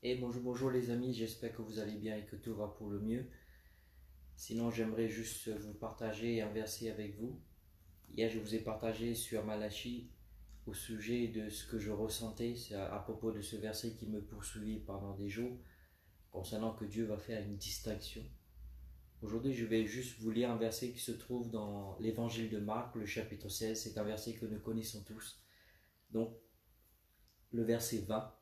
Et bonjour, bonjour les amis, j'espère que vous allez bien et que tout va pour le mieux. Sinon, j'aimerais juste vous partager un verset avec vous. Hier, je vous ai partagé sur Malachie au sujet de ce que je ressentais c'est à propos de ce verset qui me poursuivit pendant des jours, concernant que Dieu va faire une distinction. Aujourd'hui, je vais juste vous lire un verset qui se trouve dans l'évangile de Marc, le chapitre 16. C'est un verset que nous connaissons tous. Donc, le verset 20,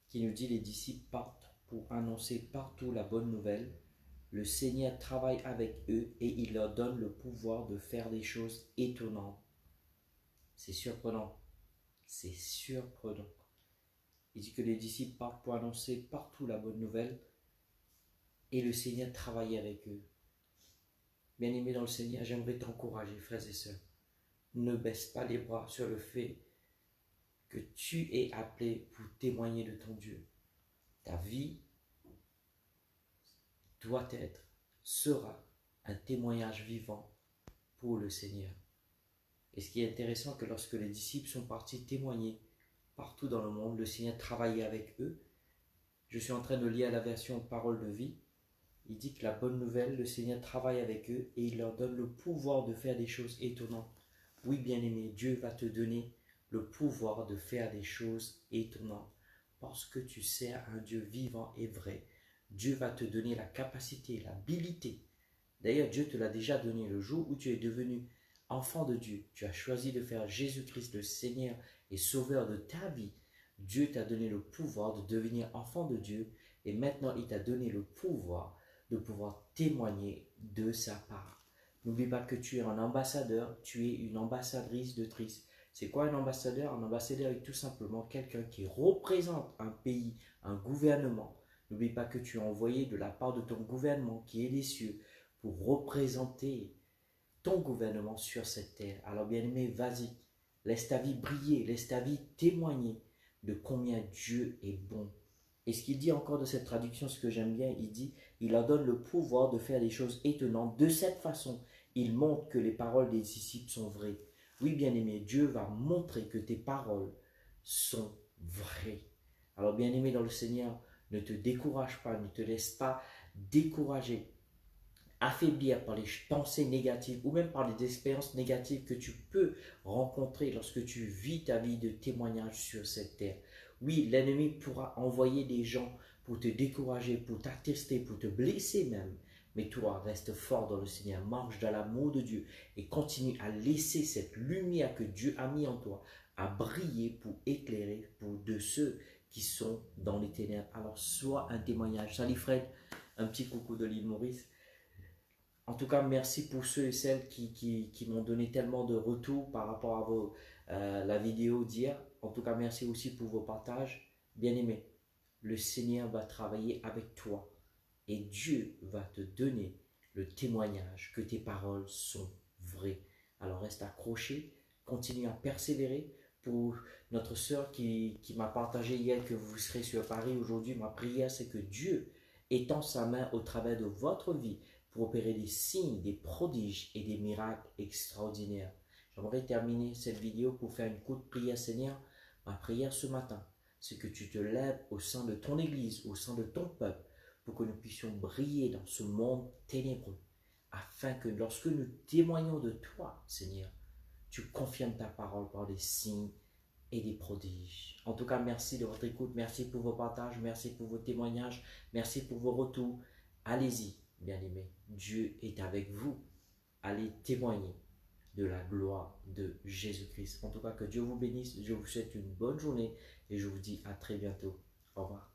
qui nous dit: les disciples partent pour annoncer partout la bonne nouvelle. Le Seigneur travaille avec eux et il leur donne le pouvoir de faire des choses étonnantes. C'est surprenant. C'est surprenant. Il dit que les disciples partent pour annoncer partout la bonne nouvelle et le Seigneur travaille avec eux. Bien-aimés dans le Seigneur, j'aimerais t'encourager, frères et sœurs. Ne baisse pas les bras sur le fait que tu es appelé pour témoigner de ton Dieu. Ta vie doit être, sera un témoignage vivant pour le Seigneur. Et ce qui est intéressant, que lorsque les disciples sont partis témoigner partout dans le monde, le Seigneur travaillait avec eux. Je suis en train de lire la version Parole de vie. Il dit que la bonne nouvelle, le Seigneur travaille avec eux et il leur donne le pouvoir de faire des choses étonnantes. Oui, bien-aimé, Dieu va te donner le pouvoir de faire des choses étonnantes. Parce que tu sers un Dieu vivant et vrai. Dieu va te donner la capacité, l'habilité. D'ailleurs, Dieu te l'a déjà donné le jour où tu es devenu enfant de Dieu. Tu as choisi de faire Jésus-Christ le Seigneur et Sauveur de ta vie. Dieu t'a donné le pouvoir de devenir enfant de Dieu et maintenant il t'a donné le pouvoir de pouvoir témoigner de sa part. N'oublie pas que tu es un ambassadeur, tu es une ambassadrice de Christ. C'est quoi un ambassadeur? Un ambassadeur est tout simplement quelqu'un qui représente un pays, un gouvernement. N'oublie pas que tu es envoyé de la part de ton gouvernement qui est les cieux pour représenter ton gouvernement sur cette terre. Alors bien-aimé, vas-y, laisse ta vie briller, laisse ta vie témoigner de combien Dieu est bon. Et ce qu'il dit encore de cette traduction, ce que j'aime bien, il dit: il leur donne le pouvoir de faire des choses étonnantes. De cette façon, il montre que les paroles des disciples sont vraies. Oui, bien-aimé, Dieu va montrer que tes paroles sont vraies. Alors bien-aimé dans le Seigneur, ne te décourage pas, ne te laisse pas décourager, affaiblir par les pensées négatives ou même par les expériences négatives que tu peux rencontrer lorsque tu vis ta vie de témoignage sur cette terre. Oui, l'ennemi pourra envoyer des gens pour te décourager, pour t'attester, pour te blesser même. Mais toi, reste fort dans le Seigneur, marche dans l'amour de Dieu et continue à laisser cette lumière que Dieu a mis en toi à briller pour éclairer pour de ceux qui sont dans les ténèbres. Alors sois un témoignage. Salut Fred, un petit coucou de l'île Maurice. En tout cas, merci pour ceux et celles qui m'ont donné tellement de retours par rapport la vidéo d'hier. En tout cas, merci aussi pour vos partages. Bien aimé, le Seigneur va travailler avec toi et Dieu va te donner le témoignage que tes paroles sont vraies. Alors reste accroché, continue à persévérer. Pour notre sœur qui m'a partagé hier que vous serez sur Paris aujourd'hui, ma prière c'est que Dieu étend sa main au travers de votre vie pour opérer des signes, des prodiges et des miracles extraordinaires. J'aimerais terminer cette vidéo pour faire une courte prière, Seigneur. Ma prière ce matin, c'est que tu te lèves au sein de ton Église, au sein de ton peuple, pour que nous puissions briller dans ce monde ténébreux, afin que lorsque nous témoignons de toi, Seigneur, tu confirmes ta parole par des signes et des prodiges. En tout cas, merci de votre écoute, merci pour vos partages, merci pour vos témoignages, merci pour vos retours. Allez-y, bien-aimés, Dieu est avec vous. Allez témoigner de la gloire de Jésus-Christ. En tout cas, que Dieu vous bénisse, je vous souhaite une bonne journée et je vous dis à très bientôt. Au revoir.